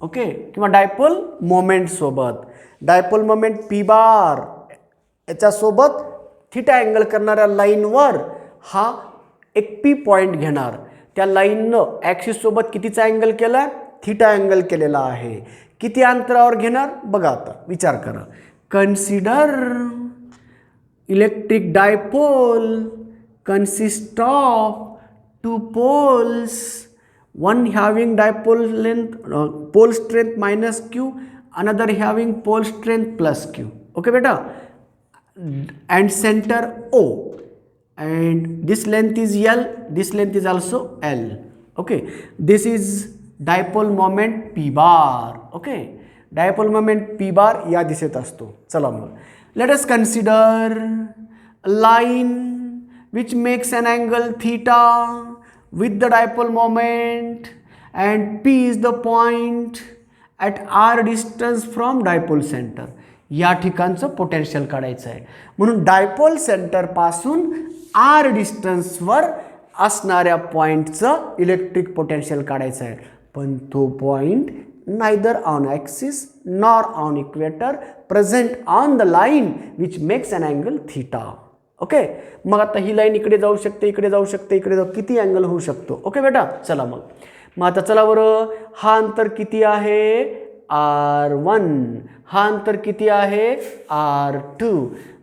Okay, किंवा dipole मोमेंटसोबत. Dipole moment P bar याच्यासोबत थिटा अँगल करणाऱ्या लाईनवर हा एक पी पॉईंट घेणार. त्या लाईननं ॲक्सिससोबत कितीचा अँगल केला? थिटा अँगल केलेला आहे. किती अंतरावर घेणार बघा, आता विचार करा. Consider electric dipole consists of two poles, one having dipole length pole strength minus q, another having pole strength plus q. Okay beta, and center O, and this length is L, this length is also L. Okay, this is dipole moment p bar. Okay, dipole moment p bar या दिशेत असतो. चला मग let us consider a line which makes an angle theta with the dipole moment, and P is the point at r distance from dipole center. या ठिकाणचं potential काढायचं आहे. म्हणून डायपोल सेंटर पासून r डिस्टन्सवर असणाऱ्या पॉईंटचं इलेक्ट्रिक पोटेन्शियल काढायचं आहे. पण तो point neither on axis nor on equator, present on the line which makes an angle theta. Okay, मग आता ही लाईन इकडे जाऊ शकते, इकडे जाऊ शकते, इकडे जाऊ, किती अँगल होऊ शकतो? ओके बेटा, चला मग आता चला बरं, हा अंतर किती आहे? R1. हा अंतर किती आहे? R2.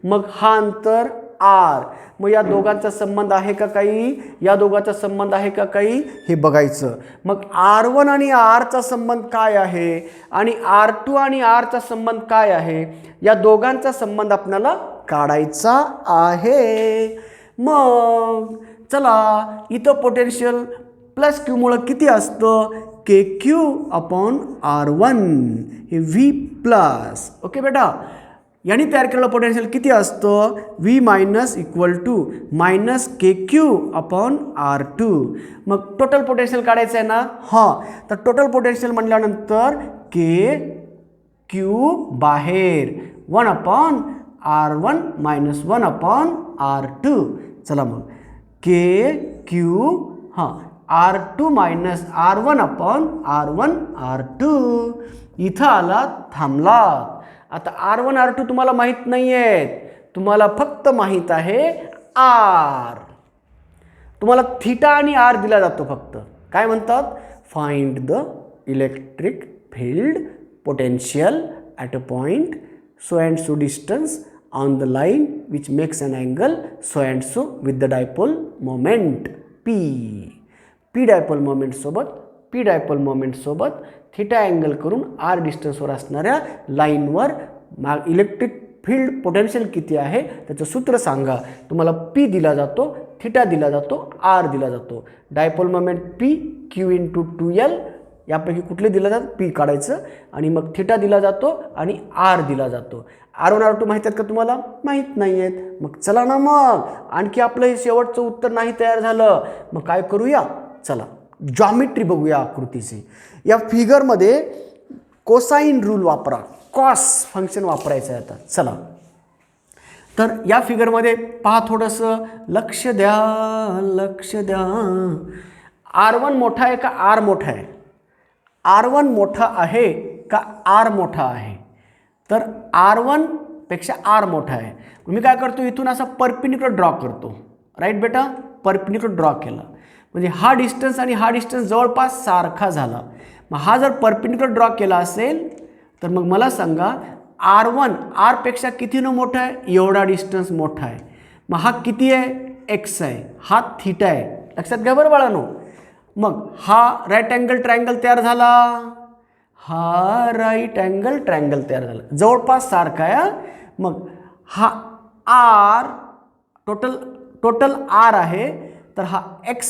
मग हा अंतर R. मग या दोघांचा संबंध आहे का काही? या दोघांचा संबंध आहे का काही हे बघायचं. मग R1 आणि Rचा संबंध काय आहे आणि R2 आणि Rचा संबंध काय आहे, या दोघांचा संबंध आपल्याला काढायचा आहे. मग चला, इथं पोटेन्शियल प्लस क्यू मुळे किती असतं? के क्यू अपॉन R1, हे V प्लस. ओके बेटा, यांनी तयार केलेलं पोटेन्शियल किती असतं? V minus equal to minus K Q upon R2. मग टोटल पोटेन्शियल काढायचं आहे ना? हां, तर टोटल पोटेन्शियल म्हटल्यानंतर के क्यू बाहेर 1 upon R1 minus 1 upon R2. चला मग के क्यू हां R2 minus R1 upon R1 R2. इथं आला, थांबला. आता R1 R2 तुम्हाला माहीत नाही आहेत, तुम्हाला फक्त माहीत आहे R. तुम्हाला थिटा आणि R दिला जातो फक्त. काय म्हणतात? Find the electric field potential at a point so and so distance on the line which makes an angle so and so with the dipole moment P. P dipole moment सोबत theta angle करून r डिस्टन्सवर असणाऱ्या लाईनवर electric field potential किती आहे त्याचं सूत्र सांगा. तुम्हाला P दिला जातो, थिटा दिला जातो, r दिला जातो. Dipole moment P Q into 2L, यापैकी कुठले दिलं जातं? P काढायचं, आणि मग थिटा दिला जातो आणि R दिला जातो. R1 R2 माहीत आहेत का तुम्हाला? माहीत नाही आहेत. मग चला ना, मग आणखी आपलं हे शेवटचं उत्तर नाही तयार झालं. मग काय करूया? चला जॉमेट्री बघूया आकृतीची. या फिगरमध्ये कोसाइन रूल वापरा, कॉस फंक्शन वापरायचं आहे आता. चला, तर या फिगरमध्ये पहा, थोडंसं लक्ष द्या. R1 मोठा आहे का R मोठा आहे? R1 मोठा आहे का R मोठा आहे? तर R1 पेक्षा R मोठा आहे. मी काय करतो, इथून असा परपेंडिक्युलर ड्रॉ करतो. राईट बेटा, परपेंडिक्युलर ड्रॉ केला म्हणजे हा डिस्टन्स आणि हा डिस्टन्स जवळपास सारखा झाला. मग हा जर परपेंडिक्युलर ड्रॉ केला असेल तर मग मला सांगा, R1 R पेक्षा कितीनं मोठा आहे? एवढा डिस्टन्स मोठा आहे. मग हा किती आहे? X आहे, हा थिटा आहे. लक्षात घ्या बरं बाळांनो. मग हा राईट अँगल ट्रायंगल तयार झाला, हा राईट अँगल ट्रायंगल तयार झाला, जवळपास सारखा आहे. मग हा R टोटल R आहे, तर हा X.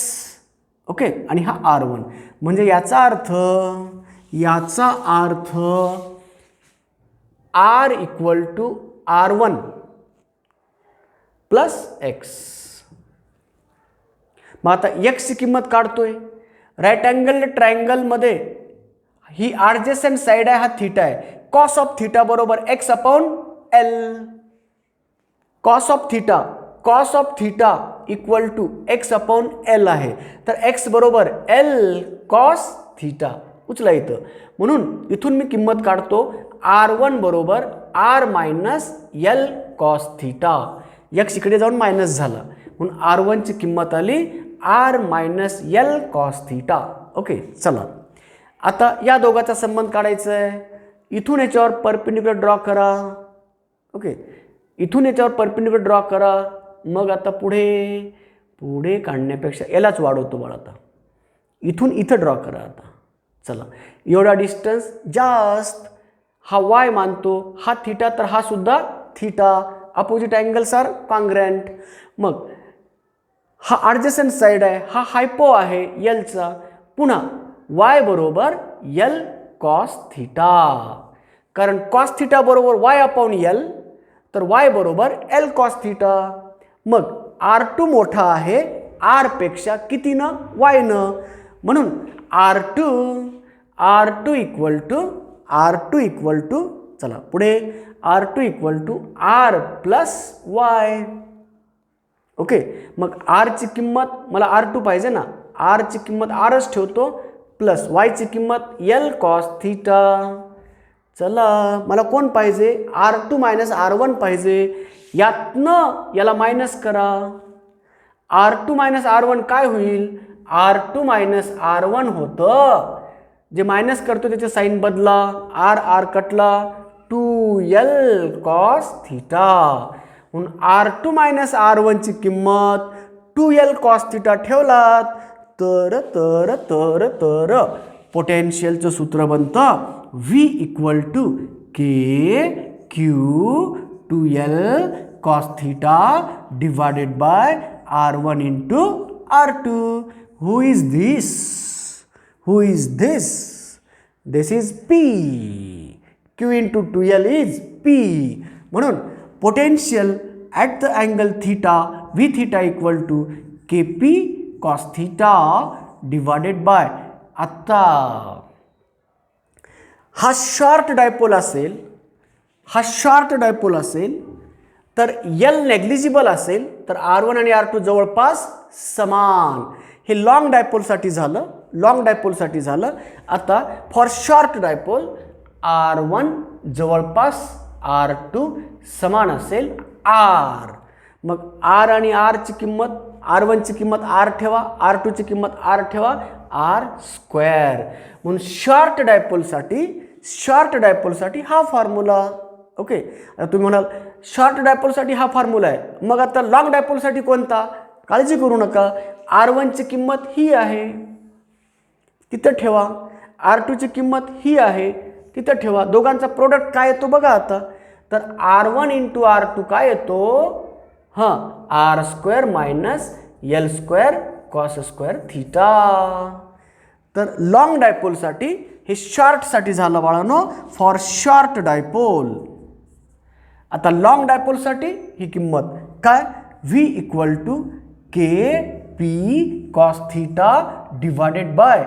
ओके, आणि हा R1. म्हणजे याचा अर्थ R equal to R1 plus X. मग आता X ची किंमत काढतोय. राईट अँगल ट्रायंगलमध्ये ही ॲडजसेंट साईड आहे, हा थिटा आहे. कॉस ऑफ थिटा बरोबर X upon L. Cos of theta equal to X upon L आहे. तर X बरोबर L कॉस थिटा. उचलायचं. म्हणून इथून मी किंमत काढतो R1 बरोबर R minus L cos theta. X इकडे जाऊन मायनस झाला म्हणून R1 ची किंमत आली R minus L cos theta. Okay, चला आता या दोघांचा संबंध काढायचा आहे. इथून याच्यावर परपेंडिक्युलर ड्रॉ करा. ओके, इथून याच्यावर परपेंडिक्युलर ड्रॉ करा. मग आता पुढे काढण्यापेक्षा यालाच वाढवतो बाळा. आता इथून इथं ड्रॉ करा. आता चला एवढा डिस्टन्स जास्त. हा वाय मानतो, हा थिटा, तर हा सुद्धा theta. Opposite angles are congruent. मग हा ॲडजसंट साईड आहे, हा हायपो आहे एलचा. पुन्हा वाय बरोबर एल कॉस थिटा, कारण कॉस थिटा बरोबर वाय अपॉन एल, तर वाय बरोबर एल कॉस थिटा. मग R2 मोठा आहे R पेक्षा कितीनं? वायनं. म्हणून R2 इक्वल टू चला पुढे R2 equal to R plus Y. Okay, मग R ची किंमत मला R2 पाहिजे ना, R ची किंमत Rच ठेवतो प्लस वाय ची किंमत L कॉस थिटा. चला मला कोण पाहिजे? R2 मायनस R1 पाहिजे. यातनं याला मायनस करा. R2 मायनस R1 काय होईल? R2 मायनस R1 होतं. जे मायनस करतो त्याचे साईन बदला. R कटला 2L कॉस थिटा. म्हणून R2 मायनस R1 ची किंमत 2L कॉस थिटा ठेवलात तर पोटेन्शियलचं सूत्र बनतं V equal to KQ 2L cos theta divided by R1 into R2. Who is this? This is P. Q into 2L is P. म्हणून potential at the angle theta V theta equal to KP cos theta divided by. आत्ता हा short dipole असेल, तर L negligible असेल तर R1 आणि R2 जवळपास समान. हे लॉंग डायपोलसाठी झालं. आता फॉर शॉर्ट डायपोल R1 जवळपास R2 समान असेल R. मग R आणि R ची किंमत, R1 ची किंमत R ठेवा, R2 ची किंमत R ठेवा, R स्क्वेअर. म्हणून शॉर्ट डायपोलसाठी हा फॉर्म्युला. ओके, आता तुम्ही म्हणाल शॉर्ट डायपोलसाठी हा फॉर्म्युला आहे, मग आता लॉंग डायपोलसाठी कोणता? काळजी करू नका. R1 ची किंमत ही आहे, तिथं ठेवा. R2 ची किंमत ही आहे, तिथं ठेवा. दोघांचा प्रोडक्ट काय येतो बघा आता. तर R1 इंटू R2 काय येतो? R square minus L square cos square theta. तर लॉंग डायपोलसाठी हे शॉर्टसाठी झालं बाळांनो, फॉर शॉर्ट डायपोल. आता लॉंग डायपोलसाठी ही किंमत काय? V equal to KP cos theta divided by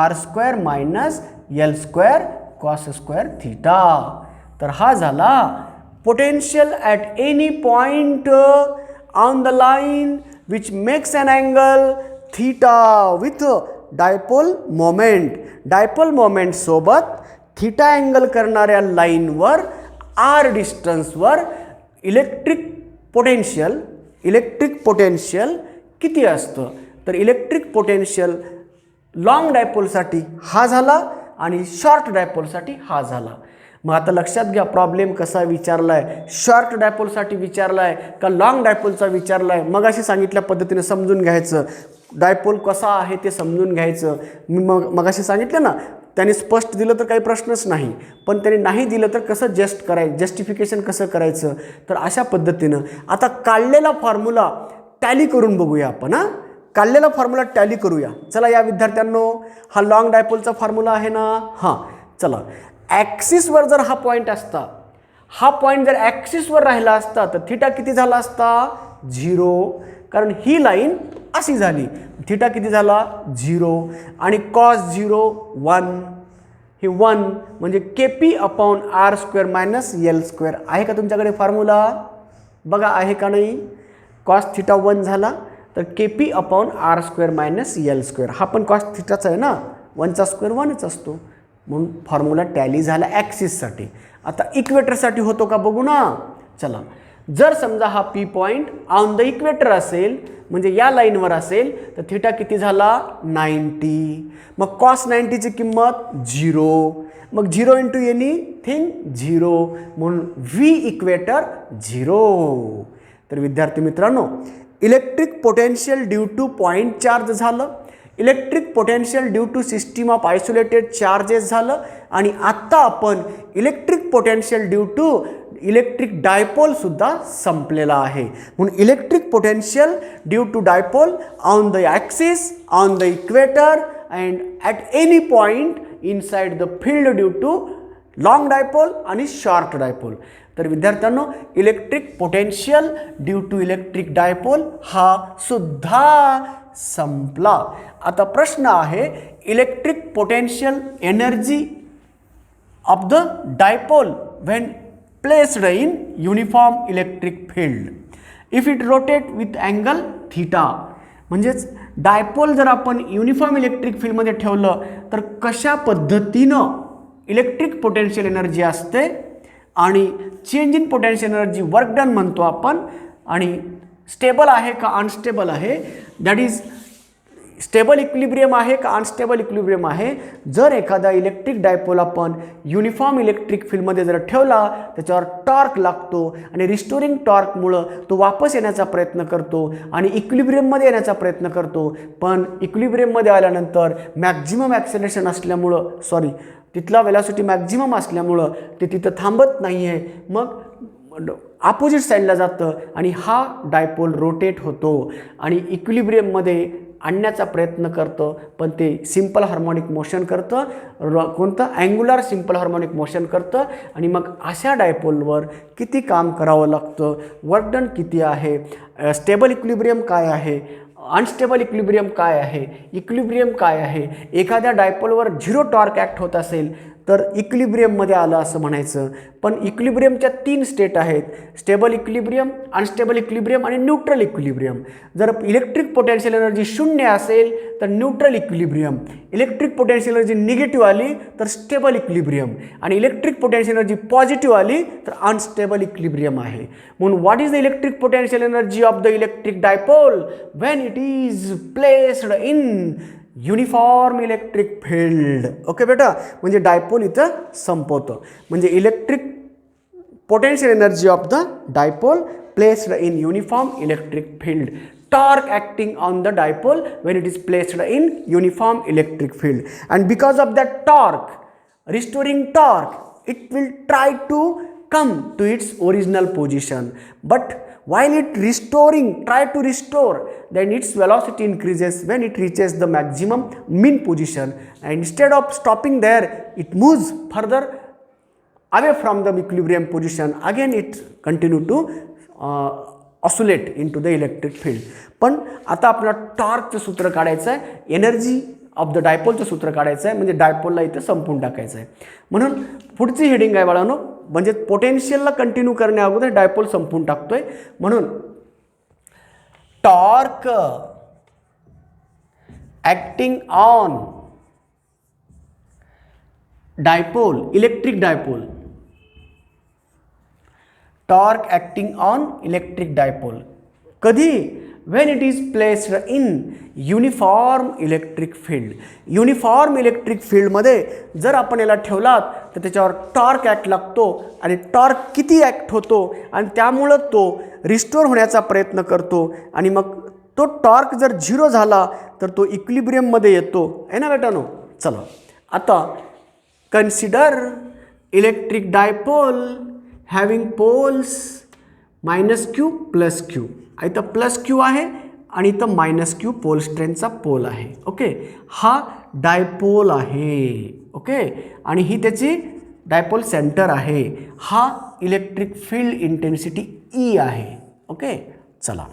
R square minus L square cos square theta. तर हा झाला potential at any point on the line which makes an angle theta with dipole moment सोबत theta angle करणाऱ्या लाईनवर R डिस्टन्सवर electric potential किती असतं? तर electric potential long डायपोलसाठी हा झाला आणि शॉर्ट डायपोलसाठी हा झाला. मग आता लक्षात घ्या प्रॉब्लेम कसा विचारलाय. शॉर्ट डायपोलसाठी विचारलाय का लॉंग डायपोलचा विचारलाय? मग अशी सांगितल्या पद्धतीने समजून घ्यायचं. डायपोल कसा आहे ते समजून घ्यायचं. मी मग अशी सांगितलं ना, त्याने स्पष्ट दिलं तर काही प्रश्नच नाही, पण त्याने नाही दिलं तर कसं जस्टिफिकेशन कसं करायचं. तर अशा पद्धतीनं आता काढलेला फॉर्म्युला टॅली करून बघूया आपण. काढलेला फॉर्म्युला टॅली करूया. चला या विद्यार्थ्यांनो, हा लॉंग डायपोलचा फॉर्म्युला आहे ना. चला, ॲक्सिसवर जर हा पॉईंट असता, हा पॉईंट जर ॲक्सिसवर राहिला असता तर थिटा किती झाला असता? 0. कारण ही लाईन अशी झाली. थिटा किती झाला? 0. आणि कॉस 0 1. हे 1 म्हणजे KP upon R square minus L square. आहे का तुमच्याकडे फॉर्म्युला? बघा आहे का नाही. कॉस थिटा 1 झाला तर KP upon R square minus L square. हा पण कॉस थिटाचा आहे ना. 1चा स्क्वेअर 1च असतो, म्हणून फॉर्म्युला टॅली झाला ॲक्सिससाठी. आता इक्वेटरसाठी होतो का बघू ना. चला, जर समजा हा P point on the equator असेल, म्हणजे या लाईनवर असेल, तर थिटा किती झाला 90. मग कॉस 90ची किंमत 0. मग 0 इंटू एनीथिंग 0, म्हणून व्ही इक्वेटर 0. तर विद्यार्थी मित्रांनो, electric potential due to point charge झालं, electric potential due to system of isolated charges झालं, आणि आत्ता आपण electric potential due to electric dipole सुद्धा संपलेला आहे. म्हणून electric potential due to dipole on the axis, on the equator and at any point inside the field due to long dipole आणि short dipole. तर विद्यार्थ्यांनो, electric potential due to electric dipole हा सुद्धा संपला. आता प्रश्न आहे, electric potential energy of the dipole when placed in uniform electric field if it rotate with angle theta. म्हणजेच डायपोल जर आपण युनिफॉर्म इलेक्ट्रिक फील्डमध्ये ठेवलं तर कशा पद्धतीनं इलेक्ट्रिक पोटेन्शियल एनर्जी असते, आणि change in potential energy work done म्हणतो आपण, आणि स्टेबल आहे का अनस्टेबल आहे, दॅट इज स्टेबल इक्विलिब्रियम आहे का अनस्टेबल इक्विलिब्रियम आहे. जर एखादा इलेक्ट्रिक डायपोल आपण युनिफॉर्म इलेक्ट्रिक फील्डमध्ये जर ठेवला, त्याच्यावर टॉर्क लागतो, आणि रिस्टोरिंग टॉर्कमुळं तो वापस येण्याचा प्रयत्न करतो आणि इक्विलिब्रियममध्ये येण्याचा प्रयत्न करतो. पण इक्विलिब्रियममध्ये आल्यानंतर मॅक्झिमम ॲक्सेलरेशन असल्यामुळं, तिथला वेलॉसिटी मॅक्झिमम असल्यामुळं ते तिथं थांबत नाही आहे, मग अपोजिट साईडला जातं आणि हा डायपोल रोटेट होतो आणि इक्विलिब्रियममध्ये आणण्याचा प्रयत्न करतं, पण ते सिंपल हार्मोनिक मोशन करतं. कोणतं अँग्युलर सिंपल हार्मोनिक मोशन करतं, आणि मग अशा डायपोलवर किती काम करावं लागतं, वर्क डन किती आहे, स्टेबल इक्विलिब्रियम काय आहे, अनस्टेबल इक्विलिब्रियम काय आहे, इक्विलिब्रियम काय आहे. एखाद्या डायपोलवर 0 टॉर्क ॲक्ट होत असेल तर इक्विलिब्रियममध्ये आलं असं म्हणायचं. पण इक्विलिब्रियमच्या 3 स्टेट आहेत, स्टेबल इक्विलिब्रियम, अनस्टेबल इक्विलिब्रियम आणि न्यूट्रल इक्विलिब्रियम. जर इलेक्ट्रिक पोटेन्शियल एनर्जी 0 असेल तर neutral equilibrium, electric potential energy negative आली तर स्टेबल इक्विलिब्रियम, आणि इलेक्ट्रिक पोटेन्शियल एनर्जी पॉझिटिव्ह आली तर अनस्टेबल इक्विलिब्रियम आहे. म्हणून what is the electric potential energy of the electric dipole when it is placed in uniform electric field. Okay बेटा, म्हणजे dipole इथं संपवतं. म्हणजे electric potential energy of the dipole placed in uniform electric field, torque acting on the dipole when it is placed in uniform electric field, and because of that torque, restoring torque, it will try to come to its original position, but while it try to restore, then its velocity increases when it reaches the maximum mean position, and instead of stopping there, it moves further away from the equilibrium position. Again it continue to oscillate into the electric field. पण आता आपल्याला टॉर्कचं सूत्र काढायचं आहे, energy of the डायपोलचं सूत्र काढायचं आहे, म्हणजे डायपोलला इथं संपून टाकायचं आहे. म्हणून पुढची हेडिंग आहे बाळांनो, म्हणजे पोटेन्शियलला कंटिन्यू करण्या अगोदर डायपोल संपून टाकतोय. म्हणून torque acting on dipole, electric dipole, torque acting on electric dipole कधी, when it is placed in uniform electric field. Uniform electric फील्डमध्ये जर आपण याला ठेवलात तर त्याच्यावर टॉर्क ॲक्ट लागतो, आणि टॉर्क किती ॲक्ट होतो, आणि त्यामुळं तो रिस्टोर होण्याचा प्रयत्न करतो, आणि मग तो टॉर्क जर 0 झाला तर तो इक्विलिब्रियममध्ये येतो, आहे ना बेटानो. चला आता consider electric dipole having poles -q + q. इथं +q आहे आणि इथं -q पोल स्ट्रेंथचा पोल आहे. ओके, हा डायपोल आहे. ओके, आणि ही त्याची डायपोल सेंटर आहे. हा इलेक्ट्रिक फील्ड इंटेन्सिटी E आहे. ओके, चला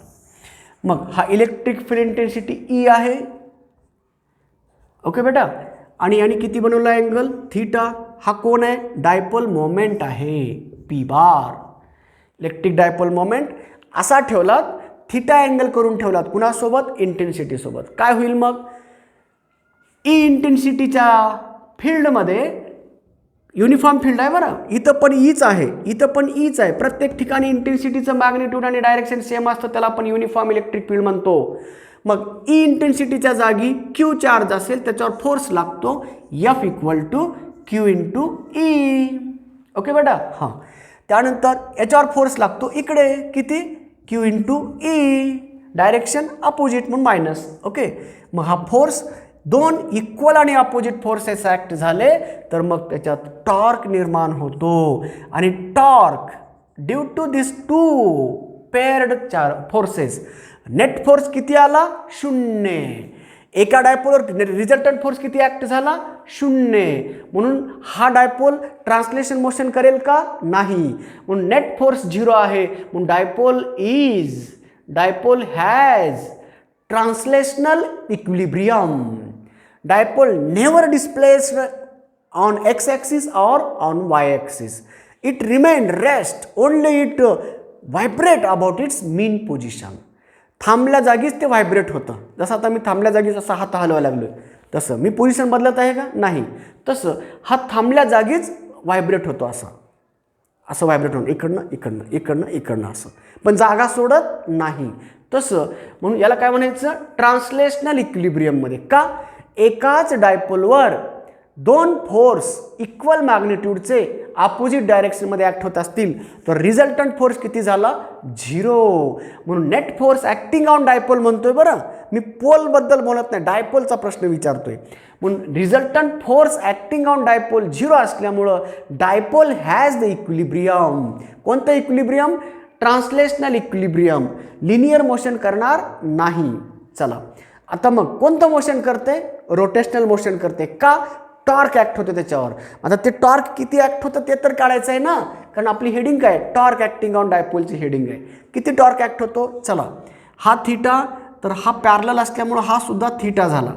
मग हा इलेक्ट्रिक फील्ड इंटेन्सिटी E आहे. ओके बेटा, आणि किती बनवला अँगल थीटा. हा कोण आहे, डायपोल मोमेंट आहे P bar. Electric dipole moment असा ठेवलात, थीटा अँगल करून ठेवलात, कुणासोबत, इंटेन्सिटी सोबत. काय होईल मग, ई इंटेन्सिटीच्या फील्डमध्ये युनिफॉर्म फील्ड आहे बरं, इथं पण ईच आहे, इथं पण ईच आहे. प्रत्येक ठिकाणी इंटेन्सिटीचं मॅग्निट्यूड आणि डायरेक्शन सेम असतं, त्याला आपण युनिफॉर्म इलेक्ट्रिक फील्ड म्हणतो. मग ई इंटेन्सिटीच्या जागी क्यू चार्ज असेल त्याच्यावर फोर्स लागतो F equal to Q into E. Okay बेटा. हां, त्यानंतर याच्यावर फोर्स लागतो इकडे किती, Q into E, direction opposite म्हणून मायनस. ओके. मग हा फोर्स दोन इक्वल आणि अपोजिट फोर्सेस ॲक्ट झाले तर मग त्याच्यात टॉर्क निर्माण होतो. आणि torque due to this two paired forces net force किती आला, 0. एका डायपोलवर रिझल्टंट फोर्स किती ॲक्ट झाला, 0. म्हणून हा डायपोल ट्रान्सलेशन मोशन करेल का, नाही. म्हणून नेट फोर्स 0 आहे. म्हणून dipole has translational equilibrium. Dipole never displaced on x axis or on y axis. It remained rest, only it vibrate about its mean position. थांबल्या जागीच ते व्हायब्रेट होतं. जसं आता मी थांबल्या जागीच असा हात हलवायला लागलो तसं मी पोझिशन बदलत आहे का, नाही. तसं हा थांबल्या जागीच व्हायब्रेट होतो, असं व्हायब्रेट होतं, इकडनं असं, पण जागा सोडत नाही. तसं म्हणून याला काय म्हणायचं, ट्रान्सलेशनल इक्विलिब्रियममध्ये. का, एकाच डायपोलवर दोन फोर्स इक्वल मॅग्निट्यूडचे अपोजिट डायरेक्शनमध्ये ॲक्ट होत असतील तर रिझल्टंट फोर्स किती झाला, 0. म्हणून net force acting on dipole म्हणतोय बरं, मी पोलबद्दल बोलत नाही, डायपोलचा प्रश्न विचारतोय. म्हणून resultant force acting on dipole 0 असल्यामुळं डायपोल हॅज द इक्विलिब्रियम. कोणतं equilibrium, translational equilibrium. Linear motion करणार नाही. चला आता मग कोणतं मोशन करते, रोटेशनल मोशन करते. का, टॉर्क ॲक्ट होते त्याच्यावर. आता ते टॉर्क किती ॲक्ट होतं ते तर काढायचं आहे ना, कारण आपली हेडिंग काय, टॉर्क ॲक्टिंग ऑन डायपोलची हेडिंग आहे. किती टॉर्क ॲक्ट होतो, चला. हा थीटा, तर हा पॅरलल असल्यामुळं हा सुद्धा थीटा झाला.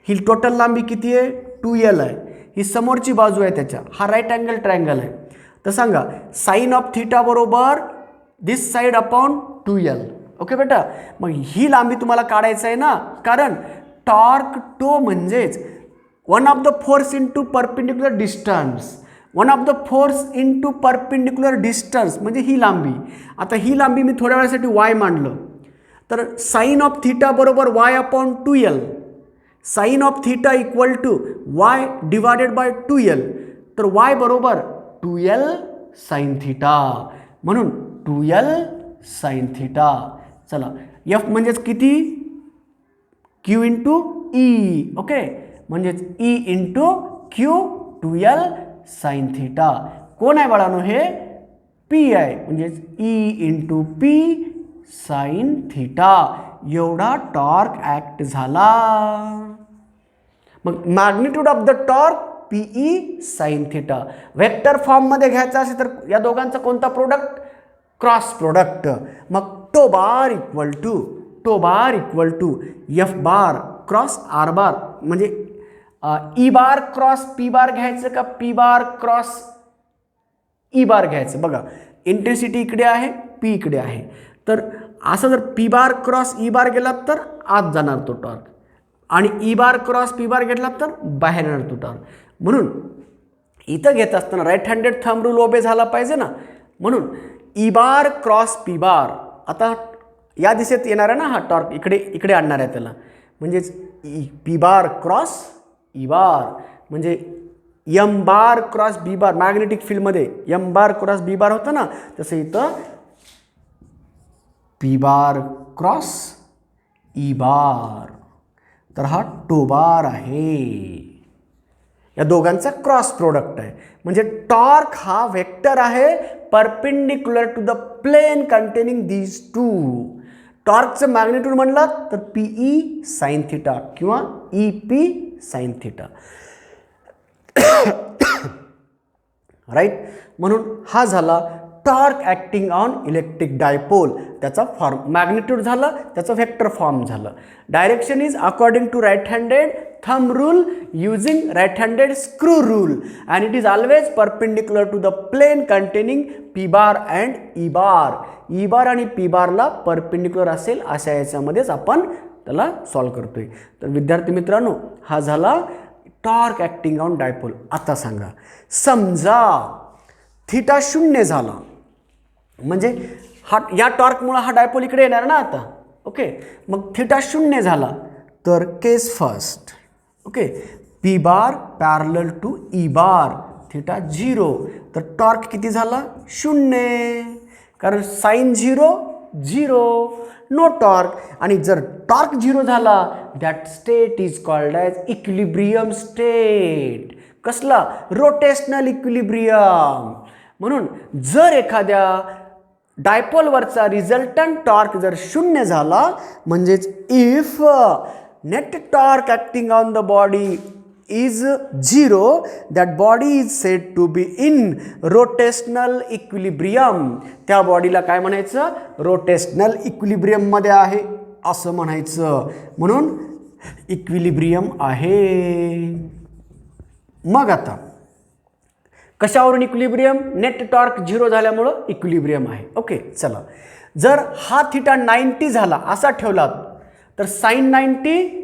ही टोटल लांबी किती आहे, 2L आहे. ही समोरची बाजू आहे त्याच्या, हा राईट अँगल ट्रायंगल आहे. तर सांगा साइन ऑफ थीटा बरोबर दिस साईड अपॉन 2L. ओके बेटा. मग ही लांबी तुम्हाला काढायचं आहे ना, कारण टॉर्क टो म्हणजेच one of the force into perpendicular distance. One of the force into perpendicular distance म्हणजे ही लांबी. आता ही लांबी मी थोड्या वेळासाठी वाय मांडलं तर साइन ऑफ थीटा बरोबर Y upon 2L. Sine of theta equal to Y divided by 2L. तर वाय बरोबर 2L साइन थीटा. म्हणून 2L साइन थीटा. चला, एफ म्हणजेच किती, क्यू इंटू ई. ओके, म्हणजेच E into Q 2L sine theta. कोण आहे बाळानो, हे पी आहे, म्हणजेच E into P sine theta. एवढा टॉर्क ॲक्ट झाला. मग magnitude of the torque P E sine theta. Vector फॉर्ममध्ये घ्यायचा असेल तर या दोघांचा कोणता प्रोडक्ट, क्रॉस प्रोडक्ट. मग tau bar equal to F bar cross R bar. म्हणजे E bar cross P bar घ्यायचं का P bar cross E bar घ्यायचं. बघा इंटेन्सिटी इकडे आहे, पी इकडे आहे, तर असं जर पी बार क्रॉस ई बार गेला तर आत जाणार तो टॉर्क, आणि ई बार क्रॉस पी बार घेतला तर बाहेर येणार तो टॉर्क. म्हणून इथं घेत असताना राईट हँडेड थंब रूल ओबे झाला पाहिजे ना. म्हणून ई बार क्रॉस पी बार, आता या दिशेत येणार आहे ना हा टॉर्क, इकडे आणणार आहे त्याला, म्हणजेच पी बार क्रॉस ई बार. म्हणजे एम बार क्रॉस बी बार, मॅग्नेटिक फील्डमध्ये एम बार क्रॉस बी बार होतं ना, तसं इथं पी बार क्रॉस ई बार. तर हा टो बार आहे. या दोघांचा क्रॉस प्रोडक्ट आहे. म्हणजे टॉर्क हा वेक्टर आहे perpendicular to the plane containing these two. टॉर्कचं मॅग्निट्यूड म्हणलं तर पीई साइन थिटा किंवा E P sine theta. Right. म्हणून हा झाला torque acting on electric dipole. त्याचा फॉर्म मॅग्निट्यूड झालं, त्याचं व्हेक्टर फॉर्म झालं. Direction is according to right handed thumb rule using right handed screw rule, and it is always perpendicular to the plane containing p bar and e bar. e bar आणि p bar ला perpendicular असेल अशा याच्यामध्येच आपण त्याला solve करतोय. तर विद्यार्थी मित्रांनो, हा झाला टॉर्क ॲक्टिंग ऑन डायपोल. आता सांगा, समजा थिटा 0 झाला, म्हणजे हा या टॉर्कमुळे हा डायपोल इकडे येणार ना आता. ओके, मग थिटा 0 झाला तर case first. Okay, P bar parallel to E bar, theta 0, तर टॉर्क किती झाला 0, कारण साइन 0 0, नो टॉर्क. आणि जर टॉर्क 0 झाला, that state is called as equilibrium state. कसला? Rotational equilibrium. म्हणून जर एखाद्या डायपोलवरचा रिझल्टंट टॉर्क जर 0 झाला, म्हणजेच if net torque acting on the body is 0, that body is said to be in rotational equilibrium. त्या बॉडीला काय म्हणायचं? रोटेशनल इक्विलिब्रियम मध्ये आहे असं म्हणायचं. म्हणून इक्विलिब्रियम आहे. मग आता कशावरून इक्विलिब्रियम? नेट टॉर्क 0 झाल्यामुळं इक्विलिब्रियम आहे. ओके, चला, जर हा थिटा 90 झाला असा ठेवला तर साइन 91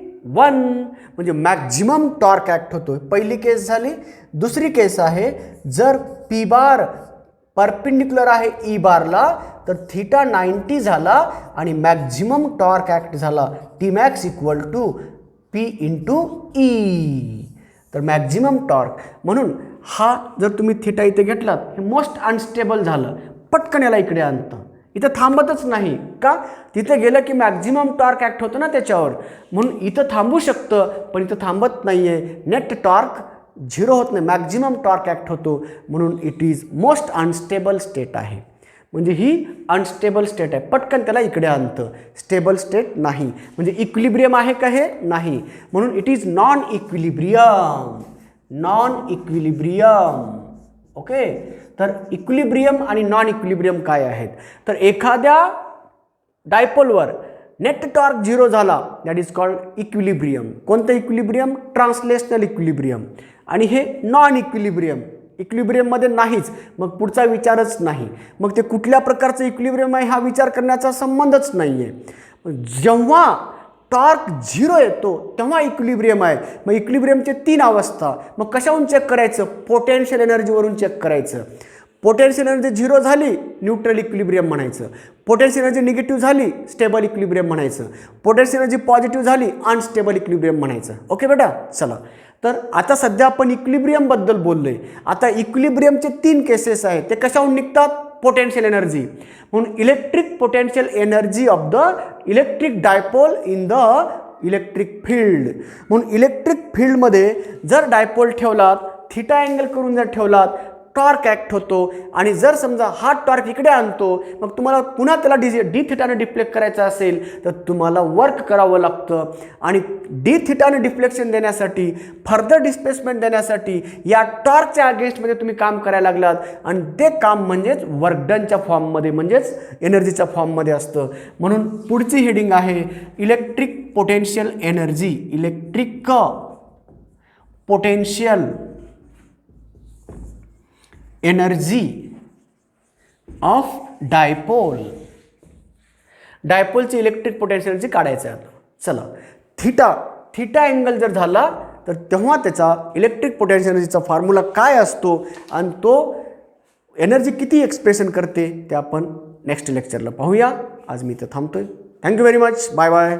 म्हणजे मॅक्झिमम टॉर्क ॲक्ट होतोय. पहिली केस झाली. दुसरी केस आहे, जर पी बार परपेंडिक्युलर आहे ई बारला तर थिटा 90 झाला आणि मॅक्झिमम टॉर्क ॲक्ट झाला T max equal to P into E, तर मॅक्झिमम टॉर्क. म्हणून हा जर तुम्ही थिटा इथे घेतलात, हे मोस्ट अनस्टेबल झालं, पटकन याला इकडे आणतं, इथं थांबतच नाही का? तिथे गेलं की मॅक्झिमम टॉर्क ॲक्ट होतं ना त्याच्यावर, म्हणून इथं थांबू शकतं, पण इथं थांबत नाही आहे. नेट टॉर्क 0 होत नाही, मॅक्झिमम टॉर्क ॲक्ट होतो, म्हणून it is most unstable state आहे. म्हणजे ही अनस्टेबल स्टेट आहे, पटकन त्याला इकडे आणतं, स्टेबल स्टेट नाही. म्हणजे इक्विलिब्रियम आहे का? हे नाही, म्हणून it is non equilibrium. Non equilibrium. Okay, तर इक्विलिब्रियम आणि नॉन इक्विलिब्रियम काय आहेत? तर एखाद्या डायपोलवर नेट टॉर्क 0 झाला, दॅट इज कॉल्ड इक्विलिब्रियम. कोणतं इक्विलिब्रियम? Translational equilibrium. आणि हे नॉन इक्विलिब्रियम, इक्विलिब्रियममध्ये नाहीच, मग पुढचा विचारच नाही. मग ते कुठल्या प्रकारचं इक्विलिब्रियम आहे हा विचार करण्याचा संबंधच नाही आहे. जेव्हा टॉर्क 0 येतो तेव्हा इक्विलिब्रियम आहे. मग इक्विलिब्रियमचे 3 अवस्था. मग कशावरून चेक करायचं? पोटेन्शियल एनर्जीवरून चेक करायचं. पोटेन्शियल एनर्जी 0 झाली, न्यूट्रल इक्विलिब्रियम म्हणायचं. पोटेन्शियल एनर्जी निगेटिव्ह झाली, स्टेबल इक्विलिब्रियम म्हणायचं. पोटेन्शियल एनर्जी पॉझिटिव्ह झाली, अनस्टेबल इक्विलिब्रियम म्हणायचं. ओके बेटा, चला. तर आता सध्या आपण इक्विलिब्रियमबद्दल बोललोय. आता इक्विलिब्रियमचे 3 केसेस आहेत, ते कशावरून निघतात? Potential energy. म्हणून electric potential energy of the electric dipole in the electric field. म्हणून इलेक्ट्रिक फील्डमध्ये जर डायपोल ठेवलात, थिटा अँगल करून जर ठेवलात, टॉर्क ॲक्ट होतो. आणि जर समजा हा टॉर्क इकडे आणतो, मग तुम्हाला पुन्हा त्याला डी थिटाने डिफ्लेक्ट करायचं असेल तर तुम्हाला वर्क करावं लागतं. आणि डी थिटाने डिफ्लेक्शन देण्यासाठी, फर्दर डिस्प्लेसमेंट देण्यासाठी या टॉर्कच्या अगेन्स्टमध्ये तुम्ही काम करायला लागलात. आणि ते काम म्हणजेच वर्क डनच्या फॉर्ममध्ये, म्हणजेच एनर्जीच्या फॉर्ममध्ये असतं. म्हणून पुढची हेडिंग आहे electric potential energy. Electric potential energy of dipole. डायपोलची इलेक्ट्रिक पोटेन्शियल एनर्जी काढायचं आहे आता. चला, थिटा अँगल जर झाला तर तेव्हा त्याचा इलेक्ट्रिक पोटेन्शियल एनर्जीचा फॉर्म्युला काय असतो आणि तो एनर्जी किती एक्सप्रेशन करते ते आपण नेक्स्ट लेक्चरला पाहूया. आज मी इथं थांबतोय. Thank you very much. Bye bye.